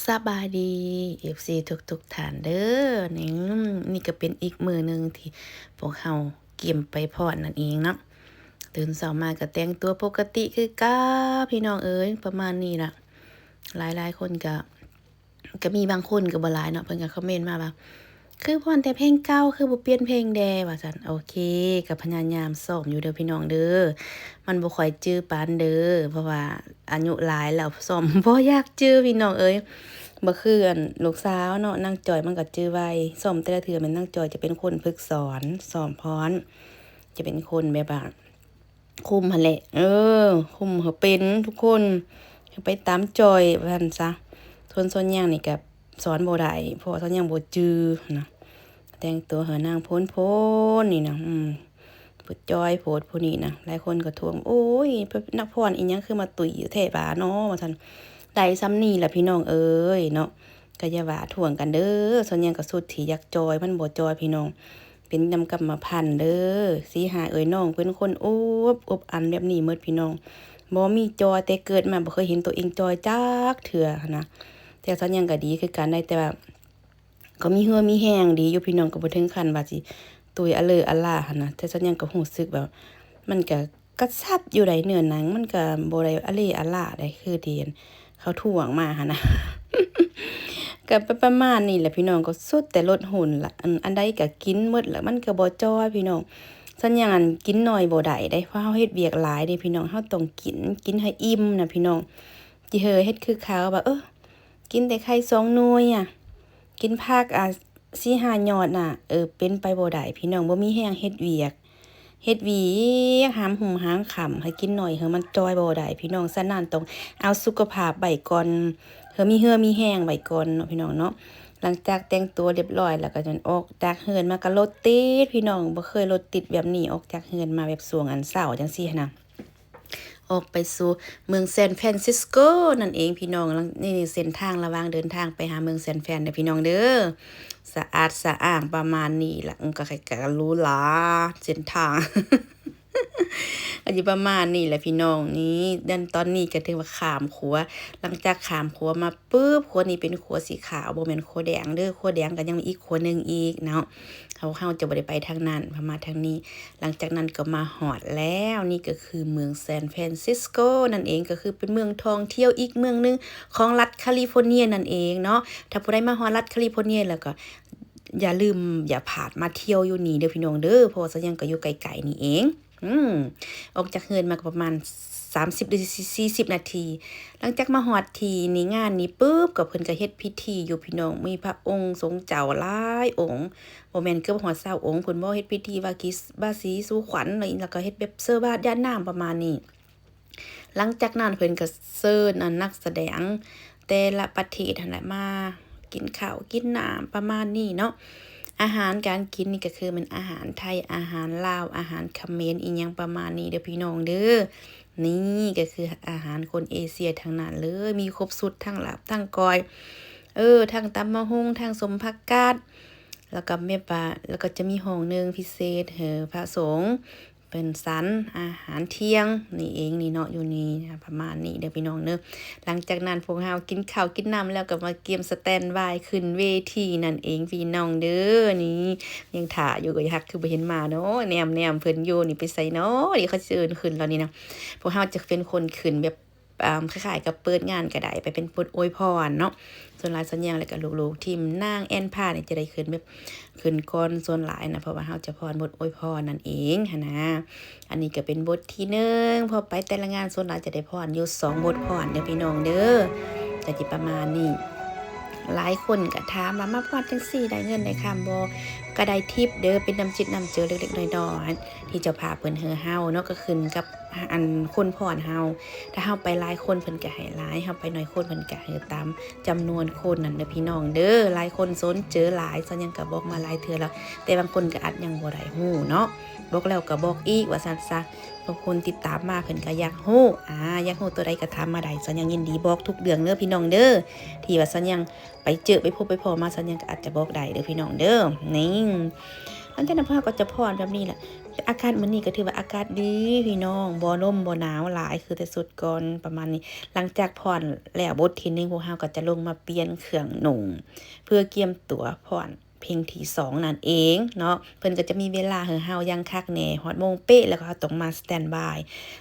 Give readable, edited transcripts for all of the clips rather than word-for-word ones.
สบายดี FC ทุกท่านเด้อนี่ก็เป็นอีกมื้อหนึ่งที่พวกเราเกียมไปพรนั่นเองเนาะตื่นเช้ามาก็แต่งตัวปกติคือเก่าพี่น้องเอ๋ยประมาณนี้ล่ะหลายๆคนก็มีบางคนก็บ่หลายเนาะเพิ่นก็คอมเมนต์มาว่าคือพรแต่เพลงเก่าคือบ่เปลี่ยนเพลงแดว่าซั่นโอเคก็พยายามซ้อมอยู่เด้อพี่น้องเด้อมันบ่ค่อยจื้อปานเด้อเพราะว่าอายุหลายแล้วซ้อมบ่อยากจื้อพี่น้องเอ๋ย บ่คือลูกสาวเนาะนางจอยมันก็จื้อไว้ซ้อมแต่ละเทื่อแม่นนางจอยจะเป็นคนฝึกสอนสอนพรจะเป็นคนแบบว่าคุมหั่นแหละคุมเขาเป็นทุกคนไปตามจอยว่าซั่นซะส่วนหยังนี่ก็สอนบ่ได้เพราะว่าส่วนหยังบ่จื้อนะแต่งตัวเหอะนางโพนๆนี่นะผู้จอยโพดผู้นี้นะหลายคนก็ท้วงโอ้ยนักพรอีหยังคือมาตุ๋ยอยู่แท้บาเนาะว่าซั่น ได้ซ้ำนี่แหละพี่น้องเอ้ยเนาะก็อย่าว่าถ่วงกันเด้อส่วนหยังก็สุดที่อยากจอยมันบ่จอยพี่น้องเป็นนำกรรมพันธุ์เด้อสิหาเอ้ยน้องเป็นคนอบอันแบบนี้หมดพี่น้องบ่มีจอยแต่เกิดมาบ่เคยเห็นตัวเองจอยจักเทื่อนะแต่ส่วนหยังก็ดีคือกันได้แต่ว่าก็มีเหือมีแรงดีอยู่พี่น้องก็บ่ถึงขั้นว่าสิตุยอะเลออะล่าหั่นนะแต่ส่วนหยังก็รู้สึกแบบมันก็กระชับอยู่ได้เนื้อหนังมันก็บ่ได้อะเลอะล่าได้คือที่ เขาถ่วงมาหั้นนะก็ประมาณนี้แหละพี่น้องก็สุดแต่ลดหุ่นล่ะอันใดก็กินหมดแล้วมันก็บ่จ้อยพี่น้องซั้นหยังกินน้อยบ่ได้ได้เพราะเราเฮ็ดเวียกหลายเด้พี่น้องเราต้องกินให้อิ่มน่ะพี่น้องจิเฮ็ดคือเขาว่ากินแต่ไข่2หน่วยกินผัก4-5ยอดน่ะเป็นไปบ่ได้พี่น้องบ่มีแรงเฮ็ดเวียกหามหุ่มหามค่ำให้กินหน่อยมันจอยบ่ได้พี่น้องฉะนั้นต้องเอาสุขภาพไว้ก่อนมีมีแรงไว้ก่อนเนาะพี่น้องเนาะหลังจากแต่งตัวเรียบร้อยแล้วก็จะออกจากเรือนมาก็รถติดพี่น้องบ่เคยรถติดแบบนี้ออกจากเรือนมาแบบช่วงเช้าจังซี่หั้นน่ะออกไปสู่เมืองซานฟรานซิสโกนั่นเองพี่น้องนี่เส้นทางระหว่างเดินทางไปหาเมืองซานฟรานเด้อพี่น้องเด้อสะอาดสะอ้างประมาณนี้ล่ะก็ใครก็รู้ล่ะเส้นทาง ก็อยู่ประมาณนี้แหละพี่น้องนี่ดันตอนนี้ก็ถือว่าข้ามขัวหลังจากข้ามขัวมาปึ๊บขัวนี้เป็นขัวสีขาวบ่แม่นขัวแดงเด้อขัวแดงก็ยังมีอีกขัวหนึงอีกเนาะเฮาจะบ่ได้ไปทางนั้นพมาทางนี้หลังจากนั้นก็มาฮอดแล้วนี่ก็คือเมืองซานฟรานซิสโกนั่นเองก็คือเป็นเมืองท่องเที่ยวอีกเมืองหนึงของรัฐแคลิฟอร์เนียนั่นเองเนาะถ้าผู้ใดมาฮอดรัฐแคลิฟอร์เนียแล้วก็อย่าลืมอย่าพลาดมาเที่ยวอยู่นี่เด้อพี่น้องเด้อเพราะว่าซะยังก็อยู่ไกลๆนี่เอง อืมออกจากเฮือนมาก็ประมาณ30หรือ40นาทีหลังจากมาฮอดที่นี่งานนี้ปึ๊บก็เพิ่นก็เฮ็ดพิธีอยู่พี่น้องมีพระองค์ทรงเจ้าหลายองค์บ่แม่นเกือบฮอด20องค์เพิ่นบ่เฮ็ดพิธีว่ากิบาสีสู่ขวัญแล้วก็เฮ็ดแบบเสิร์ฟญาติน้ำประมาณนี้หลังจากนั้นเพิ่นก็เชิญนักแสดงแต่ละประเทศนั่นแหละมากินข้าวกินน้ำประมาณนี้เนาะ อาหารการกินนี่ก็คือมันอาหารไทยอาหารลาวอาหารเขมรอีหยังประมาณนี้เด้อพี่น้องเด้อนี่ก็คืออาหารคนเอเชียทั้งนั้นเลยมีครบสุดทั้งลาบทั้งกอยทั้งตำมะฮุ่งทั้งสมผักกาดแล้วก็แม่ปลาแล้วก็จะมีห้องหนึงพิเศษพระสงฆ์เป็นสันอาหารเที่ยงนี่เองนี่เนาะอยู่นี่ประมาณนี้เด้อพี่น้องเด้อหลังจากนั้นพวกเรากินข้าวกินน้ำแล้วก็มาเกียมสแตนด์บายขึ้นเวทีนั่นเองพี่น้องเด้อนี่ยังถ่าอยู่ก็อยากคือบ่เห็นมาเนาะแนมเพิ่นอยู่นี่ไปใส่เนาะนี่เขาสิเอิ้นขึ้นแล้วนี่นะพวกเราจะเป็นคนขึ้นแบบคล้ายๆกับเปิดงานก็ได้ไปเป็นบทอวยพรเนาะส่วนหลายส่วนใหญ่แล้วก็ลูกๆทีมนางแอนพาเนี่ยจะได้ขึ้นแบบขึ้นก่อนส่วนหลายนะเพราะว่าเราจะพรบทอวยพรนั่นเองหั้นนะอันนี้ก็เป็นบทที่1พอไปแต่ละงานส่วนหลายจะได้พรอยู่2บทพรเด้อพี่น้องเด้อก็สิประมาณนี้หลายคนก็ถามว่ามาพรจังซี่ได้เงินได้คำบ่ก็ได้ทิปเด้อเป็นน้ำจิตน้ำเจือเล็กๆน้อยๆที่เจ้าภาพเพิ่นเฮาเนาะก็ขึ้นกับอันคนพรเฮาถ้าเฮาไปหลายคนเพิ่นก็ให้หลายเฮาไปน้อยคนเพิ่นก็ให้ตามจำนวนคนนั่นเด้อพี่น้องเด้อหลายคนสนเจอหลายซะยังก็บอกมาหลายเทื่อแล้วแต่บางคนก็อาจยังบ่ได้ฮู้เนาะบอกแล้วก็บอกอีกว่าซั่นซะบางคนติดตามมาเพิ่นก็อยากฮู้อยากฮู้ตัวใดก็ถามมาได้ซะยังยินดีบอกทุกเรื่องเด้อพี่น้องเด้อที่ว่าซะยังไปเจอไปพบไปพอมาซะยังก็อาจจะบอกได้เด้อพี่น้องเด้อนี่ ลังจากนั้นพอก็จะพรแบบนี้แหละอากาศมื้อนี้ก็ถือว่าอากาศดีพี่น้องบ่ลมบ่หนาวหลายคือแต่สุดก่อนประมาณนี้หลังจากพรแล้วบทที่1พวกเฮาก็จะลงมาเปลี่ยนเครื่องนุ่งเพื่อเตรียมตัวพรเพลงที่2นั่นเองเนาะเพิ่นก็จะมีเวลาให้เฮายังคักแหน่ฮอดโมงเป๊ะแล้วก็ต้องมาสแตนด์บาย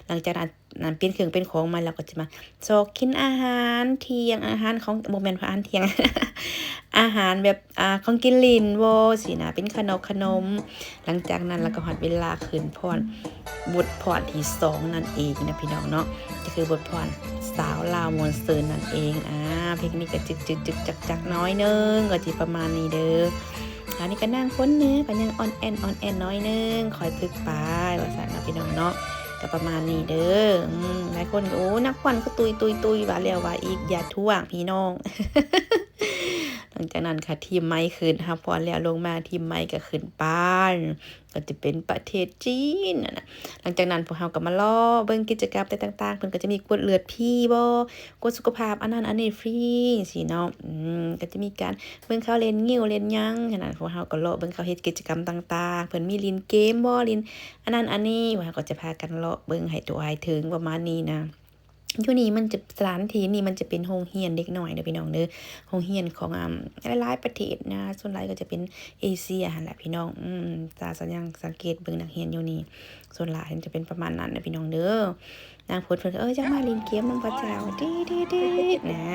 หลังจากนั้นเปลี่ยนเครื่องเป็นของมาแล้วก็จะมากินอาหารเที่ยงอาหารของบ่แม่นอาหารเที่ยง อาหารแบบของกินลินโวสินะเป็นขนมหลังจากนั้นแล้วก็ฮอดเวลาขึ้นพรบทพรที่2นั่นเองนะพี่น้องเนาะก็คือบทพรสาวลาวมวลซืนนั่นเองเพลงนี้ก็จึกจักน้อยนึงก็สิประมาณนี้เด้ออันนี้ก็นั่งพ้นเนื้อก็ยังออนแอนน้อยนึงคอยพึกไปว่าซั่นนะพี่น้องเนาะก็ประมาณนี้เด้อหลายคนก็โอ้นักควันก็ตุยว่าแล้วว่าอีกอย่าท่วงพี่น้อง หลังจากนั้นค่ะทีมไม้ขึ้นพอแล้วลงมาทีมไม้ก็ขึ้นป้านก็จะเป็นประเทศจีนนะหลังจากนั้นพวกเราก็มาล่อเบิ่งกิจกรรมต่างๆเพิ่นก็จะมีกวดเลือดพี่บ่กวดสุขภาพอันนั้นอันนี้ฟรีสิเนาะก็จะมีการเบิ่งเขาเล่นงิ้วเล่นหยังขนาดพวกเราก็เลาะเบิ่งเขาเฮ็ดกิจกรรมต่างๆเพิ่นมีลินเกมบ่ลินอันนั้นอันนี้ว่าก็จะพากันเลาะเบิ่งให้ตัวให้ถึงประมาณนี้นะอยู่นี่มันจะสถานที่นี่มันจะเป็นโรงเรียนเด็กน้อยเด้อพี่น้องเด้อโรงเรียนของหลายๆประเทศนะส่วนหลายก็จะเป็นเอเชียหั่นแหละพี่น้องตาสังเกตเบิ่งนักเรียนอยู่นี่ส่วนหลายมันจะเป็นประมาณนั้นนะพี่น้องเด้อนางพูดเพิ่นก็จังมาเล่นเกมนำพระเจ้าดีนะ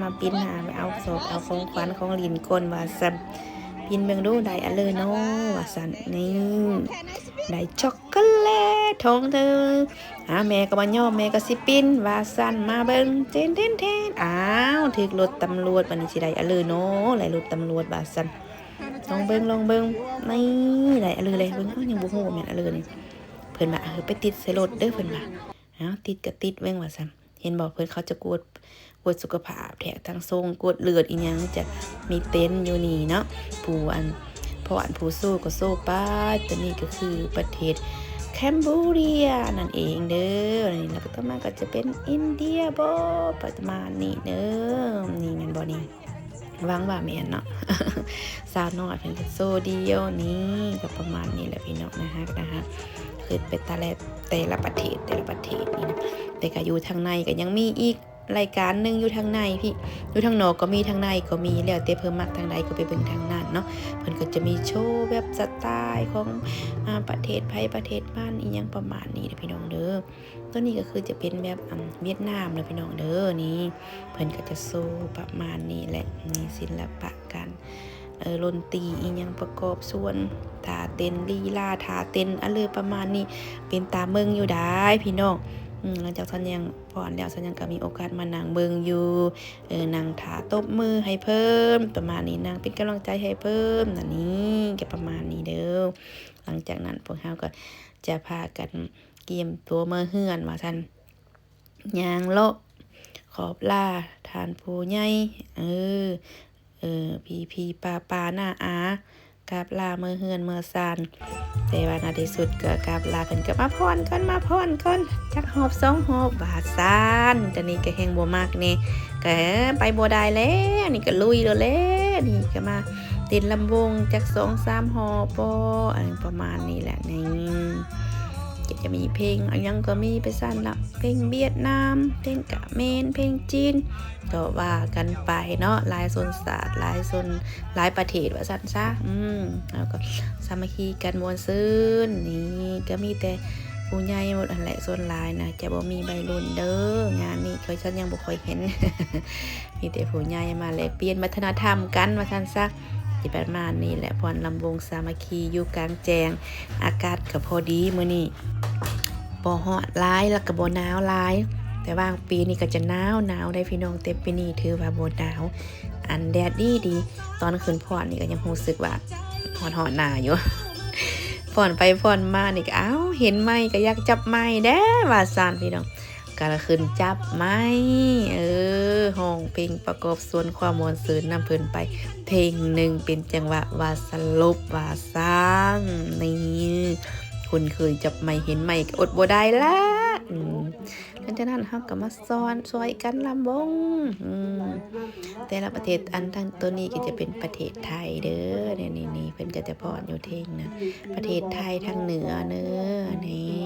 มาปินหาไปเอาศพเอาของขวัญของลินก้นว่าซั่นปินเบิ่งดูได้อะเลยเนาะว่าซั่นนี่ได้ช็อกโกแลตของเธอแม่ก็บ่ยอมแม่ก็สิปินว่าซั่นมาเบิ่งเทนอ้าวถึกรถตำรวจบัดนี้สิได้อะเลยเนาะไล่รถตำรวจว่าซั่นลองเบิ่งนี่ได้อะเลยเบิ่งยังบ่ฮู้ว่าแม่นอะเลยนี่เพิ่นว่าไปติดใส่รถเด้อเพิ่นว่าติดก็ติดเบิ่งว่าซั่นเห็นบอกเพิ่นเขาจะกวดสุขภาพแถกทางทรงกวดเลือดอีหยังจะมีเต็นท์อยู่นี่เนาะผู้สู้ก็สู้ไปตัวนี้ก็คือประเทศแคมบูเดียนั่นเองเด้อนี่แล้วก็ต่อมาก็จะเป็นอินเดียบ่ประมาณนี้เด้อนี่แม่นบ่นี่วางว่าแม่นเนาะ สาวน้อยเพิ่นก็โซเดียวนี่ก็ประมาณนี้แหละพี่น้องนะคะคือเป็นแต่ละประเทศนี่นะแต่ก็อยู่ทางในก็ยังมีอีกรายการนึงอยู่ทางในพี่อยู่ทางนอกก็มีทางในก็มีแล้วแต่เพิ่นมักทางใดก็ไปเบิ่งทางนั้นเนาะเพิ่นก็จะมีโชว์แบบสไตล์ของประเทศไผประเทศบ้านอีหยังประมาณนี้พี่น้องเด้อตัวนี้ก็คือจะเป็นแบบเวียดนามเด้อพี่น้องเด้อนี่เพิ่นก็จะโชว์ประมาณนี้แหละนี่ศิลปะการดนตรีอีหยังประกอบส่วนท่าเต้นลีลาท่าเต้นอะไรประมาณนี้เป็นตาเมืองอยู่ได้พี่น้องหลังจากสัญญาพรแล้วสัญญาก็มีโอกาสมานั่งเบิ่งอยู่นั่งท่าตบมือให้เพิ่มประมาณนี้นั่งเป็นกำลังใจให้เพิ่มนั่นนี่ก็ประมาณนี้เด้อหลังจากนั้นพวกเฮาก็จะพากันเตรียมตัวมาเฮือนว่าซั่นย่างเลาะขอบลาทานผู้ใหญ่พี่ป้าหน้าอากราบลาเมื่อเฮือนเมื่อซานแต่ว่าในที่สุดก็กราบลาเพิ่นก็มาพรก่อนจักหอบ2หอบบาทซานตอนนี้ก็แฮงบ่มักนี่ก็ไปบ่ได้แล้วนี่ก็ลุยแล้วแหละนี่ก็มาเต้นลำวงจัก 2-3 หอบบ่อะไรประมาณนี้แหละนี่ก็จะมีเพลงอันยังก็มีไปซั่นละเพลงเวียดนามเพลงกะเมนเพลงจีนก็ว่ากันไปเนาะหลายโซนศาสตร์หลายประเทศว่าซั่นซะแล้วก็สามัคคีกันม่วนซื่นนี่ก็มีแต่ผู้ใหญ่หมดอันแหละส่วนหลายนะจะบ่มีใบรุ่นเด้องานนี้ฉันยังบ่ค่อยเห็น มีแต่ผู้ใหญ่มาแลกเปลี่ยนวัฒนธรรมกันว่าซั่นซะที่ประมาณนี้แหละพรลำวงสามัคคีอยู่กลางแจ้งอากาศก็พอดีมื้อนี้บ่ร้อนหลายแล้วก็บ่หนาวหลายแต่ว่าปีนี้ก็จะหนาวได้พี่น้องแต่ปีนี้ถือว่าบ่หนาวอันแดดดีตอนคืนพรนี่ก็ยังรู้สึกว่าร้อนหน้าอยู่พรไปพรมานี่ก็เห็นไม้ก็อยากจับไม้แด้ว่าซั่นพี่น้องก็ขึ้นจับไม้ห้องเพลงประกอบส่วนความม่วนซื่นนำเพิ่นไปเพลงนึงเป็นจังหวะว่าสลบว่าสร้างนี่คุณเคยจับไม้เห็นไม้ก็อดบ่ได้ละหลังจากนั้นเฮาก็มาสอนช่วยกันลำวง แต่ละประเทศอันทั้งตัวนี้ก็จะเป็นประเทศไทยเด้อเนี่ยนี่เพิ่นก็จะพอนอยู่เทงนะประเทศไทยทางเหนือเนื้อนี่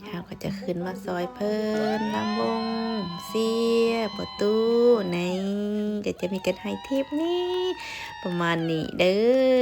เฮาก็จะขึ้นมาซอยเพิ่นลำวงเสียประตูในก็จะมีกันให้ทิปนี้ประมาณนี้เด้อ